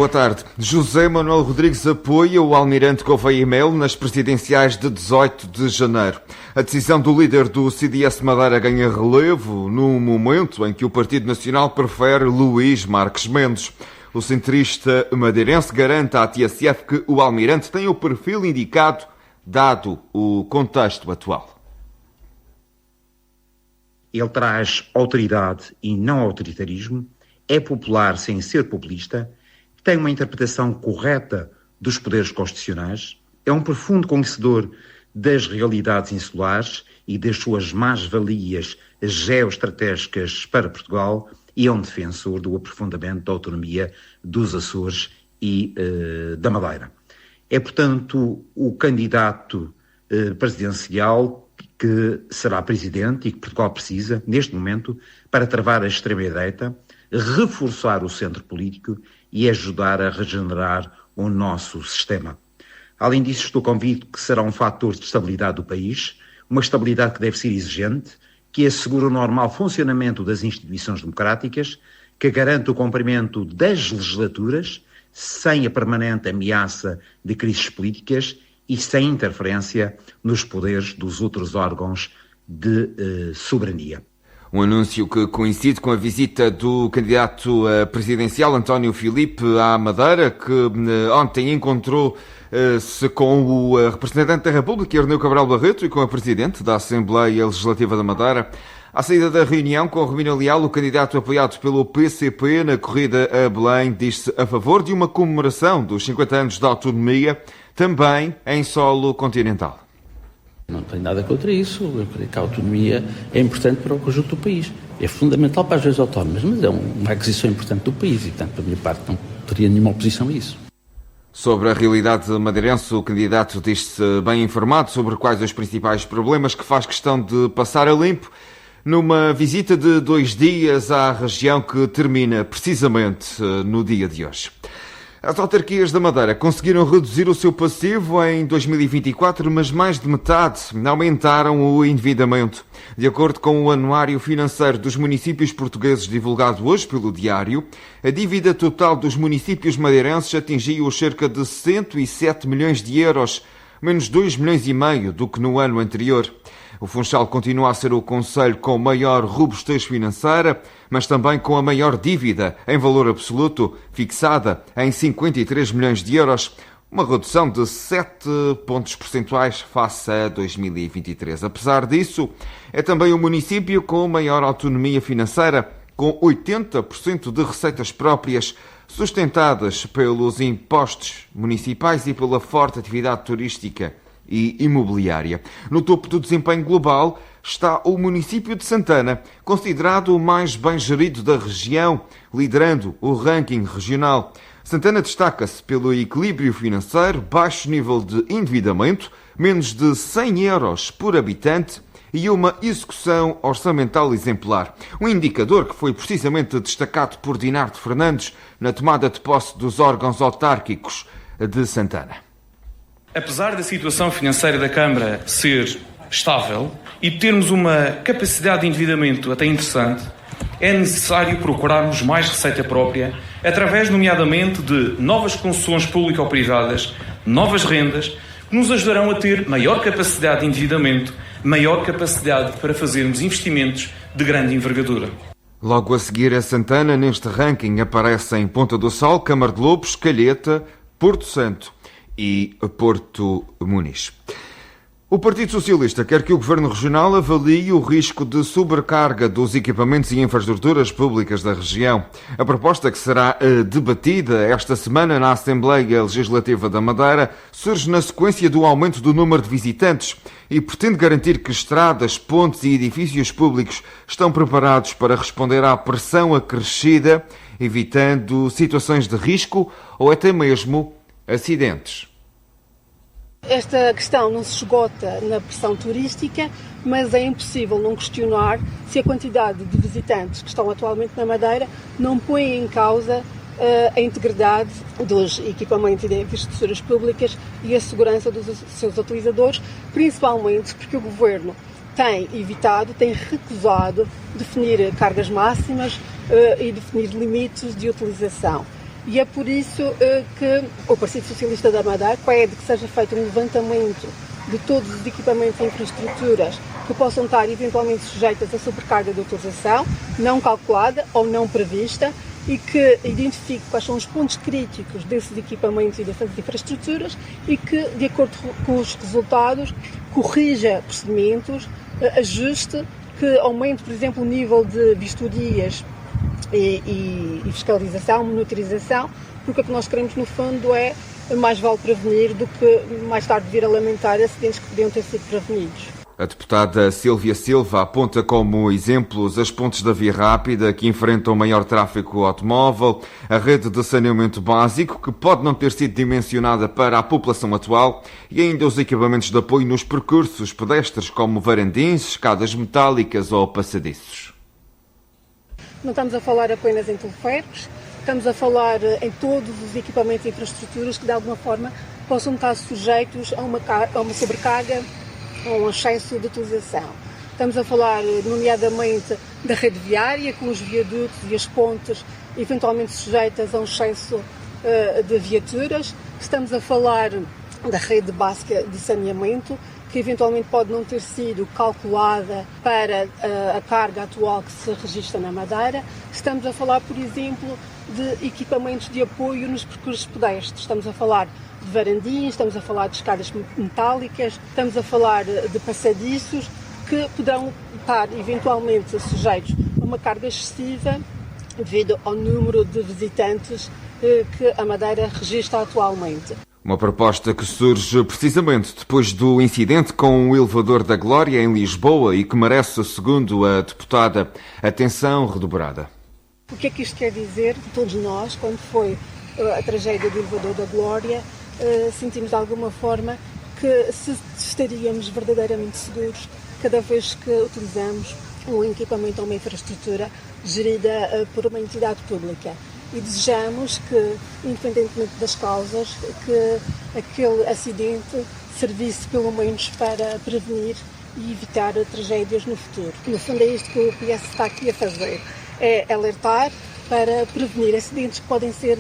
Boa tarde. José Manuel Rodrigues apoia o almirante Gouveia e Melo nas presidenciais de 18 de janeiro. A decisão do líder do CDS Madeira ganha relevo no momento em que o Partido Nacional prefere Luís Marques Mendes. O centrista madeirense garante à TSF que o almirante tem o perfil indicado, dado o contexto atual. Ele traz autoridade e não autoritarismo, é popular sem ser populista, tem uma interpretação correta dos poderes constitucionais, é um profundo conhecedor das realidades insulares e das suas mais-valias geoestratégicas para Portugal e é um defensor do aprofundamento da autonomia dos Açores e da Madeira. É, portanto, o candidato presidencial que será presidente e que Portugal precisa, neste momento, para travar a extrema-direita, reforçar o centro político e ajudar a regenerar o nosso sistema. Além disso, estou convicto que será um fator de estabilidade do país, uma estabilidade que deve ser exigente, que assegure o normal funcionamento das instituições democráticas, que garante o cumprimento das legislaturas, sem a permanente ameaça de crises políticas e sem interferência nos poderes dos outros órgãos de soberania. Um anúncio que coincide com a visita do candidato presidencial António Filipe à Madeira, que ontem encontrou-se com o representante da República, Erneu Cabral Barreto, e com a presidente da Assembleia Legislativa da Madeira. À saída da reunião com Romina Leal, o candidato apoiado pelo PCP na corrida a Belém diz-se a favor de uma comemoração dos 50 anos da autonomia, também em solo continental. Não tenho nada contra isso. Eu creio que a autonomia é importante para o conjunto do país. É fundamental para as regiões autónomas, mas é uma aquisição importante do país e, portanto, da minha parte, não teria nenhuma oposição a isso. Sobre a realidade madeirense, o candidato diz-se bem informado sobre quais os principais problemas que faz questão de passar a limpo numa visita de 2 dias à região que termina precisamente no dia de hoje. As autarquias da Madeira conseguiram reduzir o seu passivo em 2024, mas mais de metade aumentaram o endividamento. De acordo com o Anuário Financeiro dos Municípios Portugueses divulgado hoje pelo Diário, a dívida total dos municípios madeirenses atingiu cerca de 107 milhões de euros, menos 2 milhões e meio do que no ano anterior. O Funchal continua a ser o concelho com maior robustez financeira, mas também com a maior dívida em valor absoluto, fixada em 53 milhões de euros, uma redução de 7 pontos percentuais face a 2023. Apesar disso, é também o município com maior autonomia financeira, com 80% de receitas próprias, sustentadas pelos impostos municipais e pela forte atividade turística e imobiliária. No topo do desempenho global está o município de Santana, considerado o mais bem gerido da região, liderando o ranking regional. Santana destaca-se pelo equilíbrio financeiro, baixo nível de endividamento, menos de 100 euros por habitante e uma execução orçamental exemplar. Um indicador que foi precisamente destacado por Dinardo Fernandes na tomada de posse dos órgãos autárquicos de Santana. Apesar da situação financeira da Câmara ser estável e termos uma capacidade de endividamento até interessante, é necessário procurarmos mais receita própria através, nomeadamente, de novas concessões público-privadas, novas rendas, que nos ajudarão a ter maior capacidade de endividamento, maior capacidade para fazermos investimentos de grande envergadura. Logo a seguir a Santana, neste ranking aparecem Ponta do Sol, Câmara de Lobos, Calheta, Porto Santo e Porto Muniz. O Partido Socialista quer que o Governo Regional avalie o risco de sobrecarga dos equipamentos e infraestruturas públicas da região. A proposta, que será debatida esta semana na Assembleia Legislativa da Madeira, surge na sequência do aumento do número de visitantes e pretende garantir que estradas, pontes e edifícios públicos estão preparados para responder à pressão acrescida, evitando situações de risco ou até mesmo acidentes. Esta questão não se esgota na pressão turística, mas é impossível não questionar se a quantidade de visitantes que estão atualmente na Madeira não põe em causa a integridade dos equipamentos e de infraestruturas públicas e a segurança dos seus utilizadores, principalmente porque o Governo tem recusado definir cargas máximas e definir limites de utilização. E é por isso que o Partido Socialista da Madeira pede que seja feito um levantamento de todos os equipamentos e infraestruturas que possam estar eventualmente sujeitas a sobrecarga de utilização, não calculada ou não prevista, e que identifique quais são os pontos críticos desses equipamentos e dessas infraestruturas e que, de acordo com os resultados, corrija procedimentos, ajuste, que aumente, por exemplo, o nível de vistorias e fiscalização, monitorização, porque o que nós queremos, no fundo, é mais vale prevenir do que mais tarde vir a lamentar acidentes que podiam ter sido prevenidos. A deputada Sílvia Silva aponta como exemplos as pontes da via rápida que enfrentam maior tráfego automóvel, a rede de saneamento básico, que pode não ter sido dimensionada para a população atual, e ainda os equipamentos de apoio nos percursos pedestres, como varandins, escadas metálicas ou passadiços. Não estamos a falar apenas em teleféricos, estamos a falar em todos os equipamentos e infraestruturas que, de alguma forma, possam estar sujeitos a uma sobrecarga ou um excesso de utilização. Estamos a falar, nomeadamente, da rede viária, com os viadutos e as pontes eventualmente sujeitas a um excesso de viaturas. Estamos a falar da rede básica de saneamento, que eventualmente pode não ter sido calculada para a carga atual que se registra na Madeira. Estamos a falar, por exemplo, de equipamentos de apoio nos percursos pedestres. Estamos a falar de varandins, estamos a falar de escadas metálicas, estamos a falar de passadiços que poderão estar eventualmente sujeitos a uma carga excessiva devido ao número de visitantes que a Madeira registra atualmente. Uma proposta que surge precisamente depois do incidente com o elevador da Glória em Lisboa e que merece, segundo a deputada, atenção redobrada. O que é que isto quer dizer? Todos nós, quando foi a tragédia do elevador da Glória, sentimos de alguma forma que se estaríamos verdadeiramente seguros cada vez que utilizamos um equipamento ou uma infraestrutura gerida por uma entidade pública. E desejamos que, independentemente das causas, que aquele acidente servisse pelo menos para prevenir e evitar tragédias no futuro. No fundo é isto que o PS está aqui a fazer, é alertar para prevenir acidentes que podem ser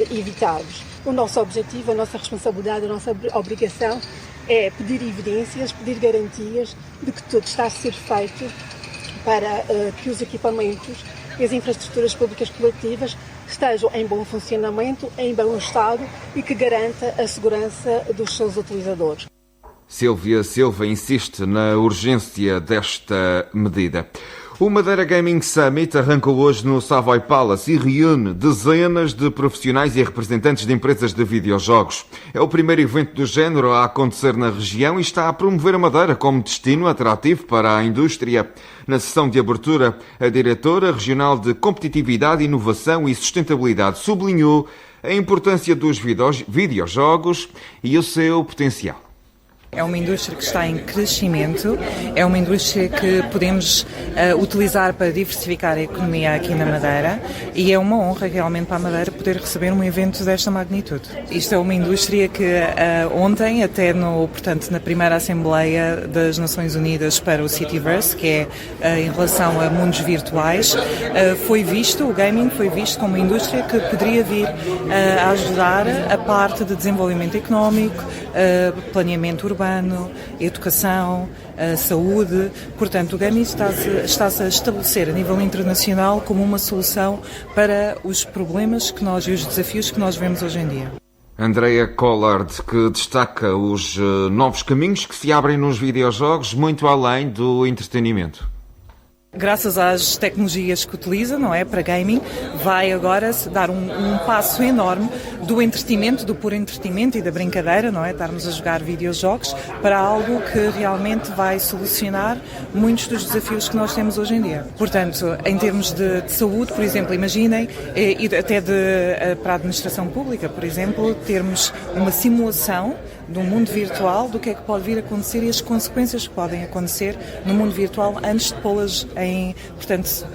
evitados. O nosso objetivo, a nossa responsabilidade, a nossa obrigação é pedir evidências, pedir garantias de que tudo está a ser feito para que os equipamentos e as infraestruturas públicas coletivas estejam em bom funcionamento, em bom estado e que garanta a segurança dos seus utilizadores. Sílvia Silva insiste na urgência desta medida. O Madeira Gaming Summit arrancou hoje no Savoy Palace e reúne dezenas de profissionais e representantes de empresas de videojogos. É o primeiro evento do género a acontecer na região e está a promover a Madeira como destino atrativo para a indústria. Na sessão de abertura, a diretora regional de Competitividade, Inovação e Sustentabilidade sublinhou a importância dos videojogos e o seu potencial. É uma indústria que está em crescimento, é uma indústria que podemos utilizar para diversificar a economia aqui na Madeira e é uma honra realmente para a Madeira poder receber um evento desta magnitude. Isto é uma indústria que ontem, até na primeira Assembleia das Nações Unidas para o Cityverse, que é em relação a mundos virtuais, o gaming foi visto como uma indústria que poderia vir a ajudar a parte de desenvolvimento económico, planeamento urbano, educação, saúde. Portanto, o gaming está-se a estabelecer a nível internacional como uma solução para os problemas e os desafios que nós vemos hoje em dia. Andrea Collard, que destaca os novos caminhos que se abrem nos videojogos, muito além do entretenimento. Graças às tecnologias que utiliza, não é, para gaming, vai agora dar um passo enorme do entretenimento, do puro entretenimento e da brincadeira, não é, estarmos a jogar videojogos, para algo que realmente vai solucionar muitos dos desafios que nós temos hoje em dia. Portanto, em termos de saúde, por exemplo, imaginem, e até para a administração pública, por exemplo, termos uma simulação de um mundo virtual, do que é que pode vir a acontecer e as consequências que podem acontecer no mundo virtual antes de pô-las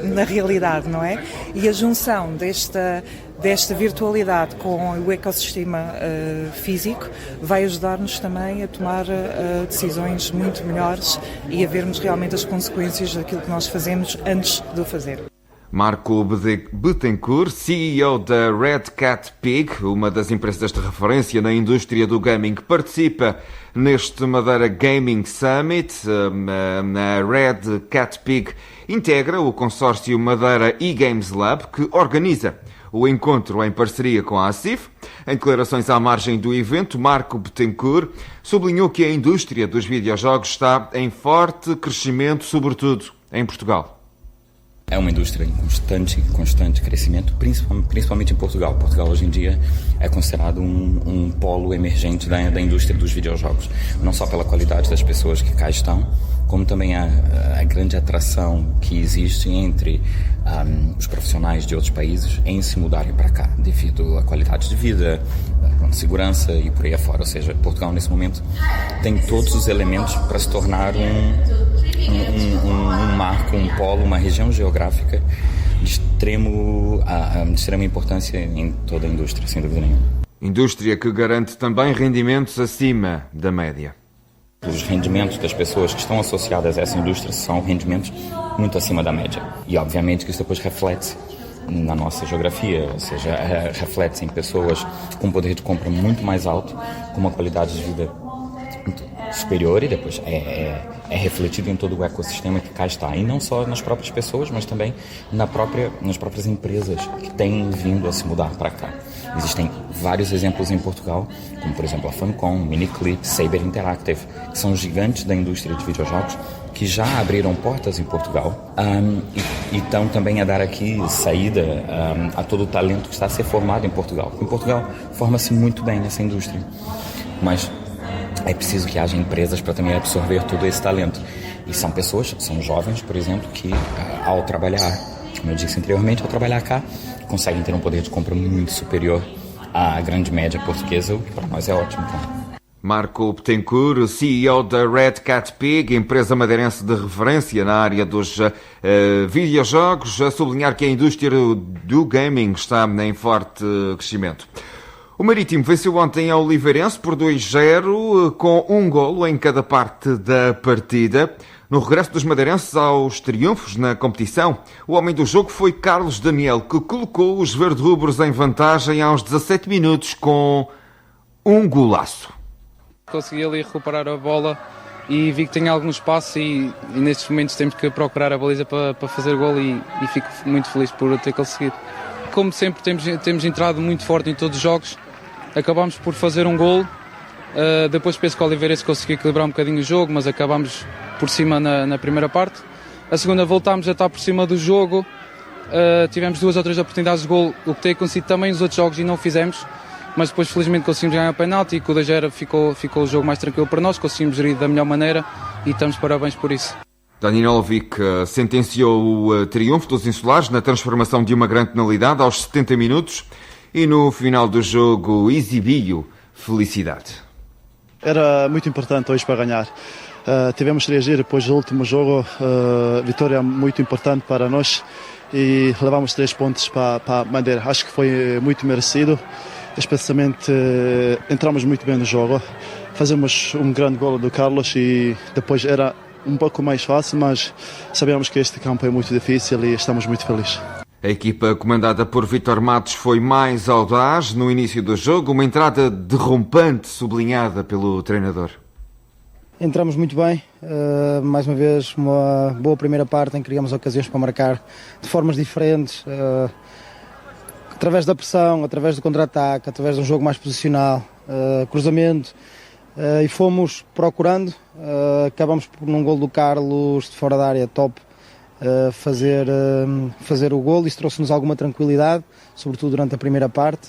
na realidade, não é? E a junção desta virtualidade com o ecossistema físico vai ajudar-nos também a tomar decisões muito melhores e a vermos realmente as consequências daquilo que nós fazemos antes de o fazer. Marco Bettencourt, CEO da Red Cat Pig, uma das empresas de referência na indústria do gaming, que participa neste Madeira Gaming Summit. A Red Cat Pig integra o consórcio Madeira eGames Lab, que organiza o encontro em parceria com a ACIF. Em declarações à margem do evento, Marco Bettencourt sublinhou que a indústria dos videojogos está em forte crescimento, sobretudo em Portugal. É uma indústria em constante crescimento, principalmente em Portugal. Portugal hoje em dia é considerado um polo emergente da indústria dos videojogos. Não só pela qualidade das pessoas que cá estão, como também a grande atração que existe entre os profissionais de outros países em se mudarem para cá, devido à qualidade de vida, à segurança e por aí afora. Ou seja, Portugal nesse momento tem todos os elementos para se tornar um marco, um polo, uma região geográfica de extrema importância em toda a indústria, sem dúvida nenhuma. Indústria que garante também rendimentos acima da média. Os rendimentos das pessoas que estão associadas a essa indústria são rendimentos muito acima da média. E obviamente que isso depois reflete na nossa geografia, ou seja, reflete em pessoas com poder de compra muito mais alto, com uma qualidade de vida superior, e depois é refletido em todo o ecossistema que cá está. E não só nas próprias pessoas, mas também nas próprias empresas que têm vindo a se mudar para cá. Existem vários exemplos em Portugal, como por exemplo a Funcom, Miniclip, Saber Interactive, que são gigantes da indústria de videojogos, que já abriram portas em Portugal e estão também a dar aqui saída a todo o talento que está a ser formado em Portugal. Em Portugal forma-se muito bem nessa indústria, mas é preciso que haja empresas para também absorver todo esse talento. E são pessoas, são jovens, por exemplo, que ao trabalhar, como eu disse anteriormente, ao trabalhar cá, conseguem ter um poder de compra muito superior à grande média portuguesa, o que para nós é ótimo também. Marco Bettencourt, CEO da Red Cat Pig, empresa madeirense de referência na área dos videojogos, a sublinhar que a indústria do gaming está em forte crescimento. O Marítimo venceu ontem ao Oliveirense por 2-0, com um golo em cada parte da partida. No regresso dos madeirenses aos triunfos na competição, o homem do jogo foi Carlos Daniel, que colocou os verde-rubros em vantagem aos 17 minutos com um golaço. Consegui ali recuperar a bola e vi que tinha algum espaço e nestes momentos temos que procurar a baliza para fazer gol e fico muito feliz por ter conseguido. Como sempre temos entrado muito forte em todos os jogos, acabámos por fazer um gol, depois penso que o Oliveirense conseguiu equilibrar um bocadinho o jogo, mas acabámos por cima na primeira parte. A segunda voltámos a estar por cima do jogo, tivemos 2 ou 3 oportunidades de gol, o que tem acontecido também nos outros jogos e não fizemos, mas depois felizmente conseguimos ganhar o penalti e com o 2-0 ficou o jogo mais tranquilo para nós, conseguimos gerir da melhor maneira e estamos parabéns por isso. Danilowicz sentenciou o triunfo dos insulares na transformação de uma grande penalidade aos 70 minutos e no final do jogo exibiu felicidade. Era muito importante hoje para ganhar. Tivemos de reagir depois do último jogo, vitória muito importante para nós e levamos 3 pontos para a Madeira. Acho que foi muito merecido, especialmente entramos muito bem no jogo, fazemos um grande golo do Carlos e depois era um pouco mais fácil, mas sabemos que este campo é muito difícil e estamos muito felizes. A equipa comandada por Vítor Matos foi mais audaz no início do jogo, uma entrada derrompante sublinhada pelo treinador. Entramos muito bem, mais uma vez uma boa primeira parte em que criamos ocasiões para marcar de formas diferentes, através da pressão, através do contra-ataque, através de um jogo mais posicional, cruzamento, e fomos procurando, acabamos por num gol do Carlos de fora da área top, fazer o gol. Isso trouxe-nos alguma tranquilidade, sobretudo durante a primeira parte.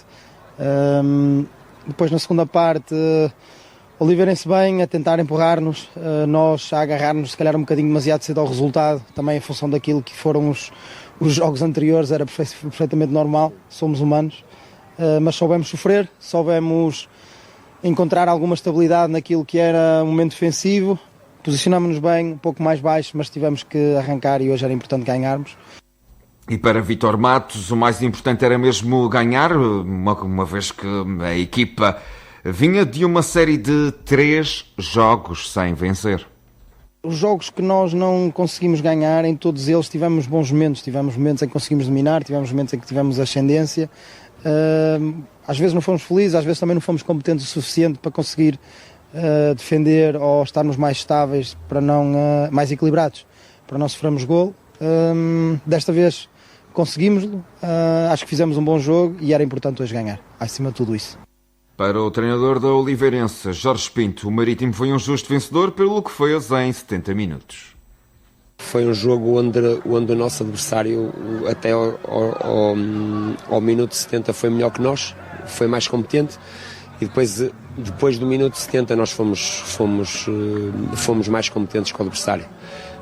Depois na segunda parte, Oliveirense bem a tentar empurrar-nos, nós a agarrar-nos se calhar um bocadinho demasiado cedo ao resultado, também em função daquilo que foram os jogos anteriores, era perfeitamente normal, somos humanos, mas soubemos sofrer, soubemos encontrar alguma estabilidade naquilo que era um momento defensivo, posicionámos-nos bem, um pouco mais baixo, mas tivemos que arrancar e hoje era importante ganharmos. E para Vítor Matos, o mais importante era mesmo ganhar, uma vez que a equipa vinha de uma série de 3 jogos sem vencer. Os jogos que nós não conseguimos ganhar, em todos eles tivemos bons momentos. Tivemos momentos em que conseguimos dominar, tivemos momentos em que tivemos ascendência. Às vezes não fomos felizes, às vezes também não fomos competentes o suficiente para conseguir defender ou estarmos mais estáveis, para não, mais equilibrados, para não sofrermos golo. Desta vez conseguimos-lo, acho que fizemos um bom jogo e era importante hoje ganhar, acima de tudo isso. Para o treinador da Oliveirense, Jorge Pinto, o Marítimo foi um justo vencedor pelo que fez em 70 minutos. Foi um jogo onde o nosso adversário até ao minuto 70 foi melhor que nós, foi mais competente, e depois do minuto 70 nós fomos mais competentes que o adversário.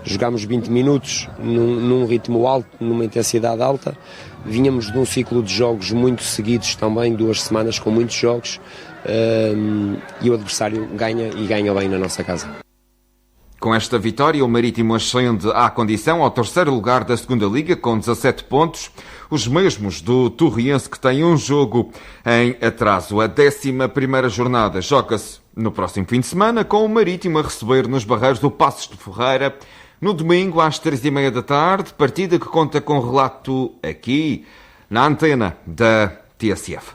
Jogámos 20 minutos num ritmo alto, numa intensidade alta, vínhamos de um ciclo de jogos muito seguidos também, 2 semanas com muitos jogos, e o adversário ganha e ganha bem na nossa casa. Com esta vitória, o Marítimo ascende à condição ao 3º lugar da 2ª Liga, com 17 pontos, os mesmos do Torriense, que tem um jogo em atraso. A 11ª jornada joga-se no próximo fim de semana, com o Marítimo a receber nos Barreiros do Passos de Ferreira, no domingo às 3h30 da tarde, partida que conta com relato aqui, na antena da TSF.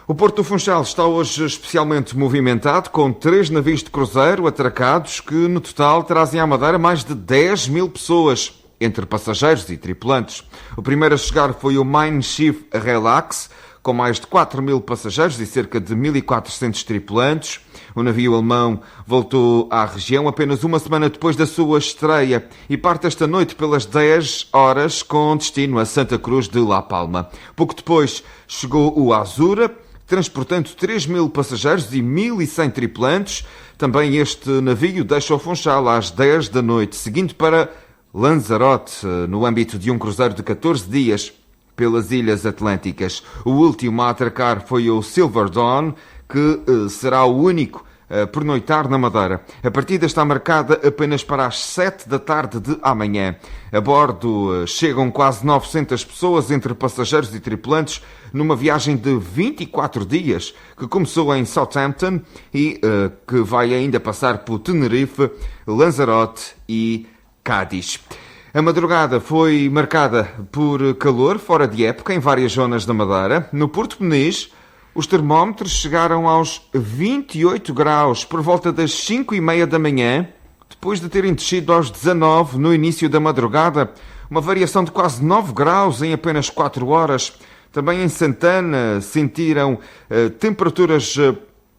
O Porto do Funchal está hoje especialmente movimentado, com 3 navios de cruzeiro atracados que, no total, trazem à Madeira mais de 10 mil pessoas, entre passageiros e tripulantes. O primeiro a chegar foi o Mein Schiff Relax, com mais de 4 mil passageiros e cerca de 1.400 tripulantes. O navio alemão voltou à região apenas uma semana depois da sua estreia e parte esta noite pelas 10 horas com destino a Santa Cruz de La Palma. Pouco depois chegou o Azura, transportando 3 mil passageiros e 1.100 tripulantes. Também este navio deixa o Funchal às 10 da noite, seguindo para Lanzarote, no âmbito de um cruzeiro de 14 dias pelas Ilhas Atlânticas. O último a atracar foi o Silver Dawn, que será o único a pernoitar na Madeira. A partida está marcada apenas para as 7 da tarde de amanhã. A bordo chegam quase 900 pessoas, entre passageiros e tripulantes, numa viagem de 24 dias, que começou em Southampton e que vai ainda passar por Tenerife, Lanzarote e Cádiz. A madrugada foi marcada por calor fora de época em várias zonas da Madeira. No Porto Peniche, os termómetros chegaram aos 28 graus por volta das 5h30 da manhã, depois de terem descido aos 19 no início da madrugada, uma variação de quase 9 graus em apenas 4 horas. Também em Santana sentiram temperaturas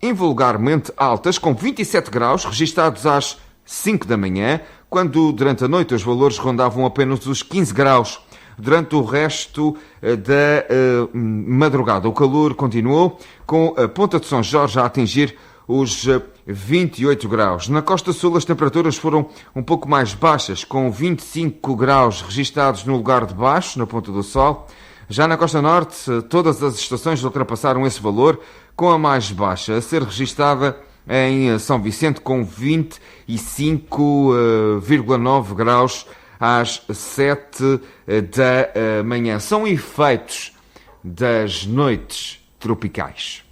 invulgarmente altas, com 27 graus registados às 5 da manhã, quando durante a noite os valores rondavam apenas os 15 graus. Durante o resto da madrugada, o calor continuou, com a Ponta de São Jorge a atingir os 28 graus. Na Costa Sul as temperaturas foram um pouco mais baixas, com 25 graus registados no lugar de baixo, na Ponta do Sol. Já na Costa Norte, todas as estações ultrapassaram esse valor, com a mais baixa a ser registada em São Vicente, com 25,9 graus às 7 da manhã. São efeitos das noites tropicais.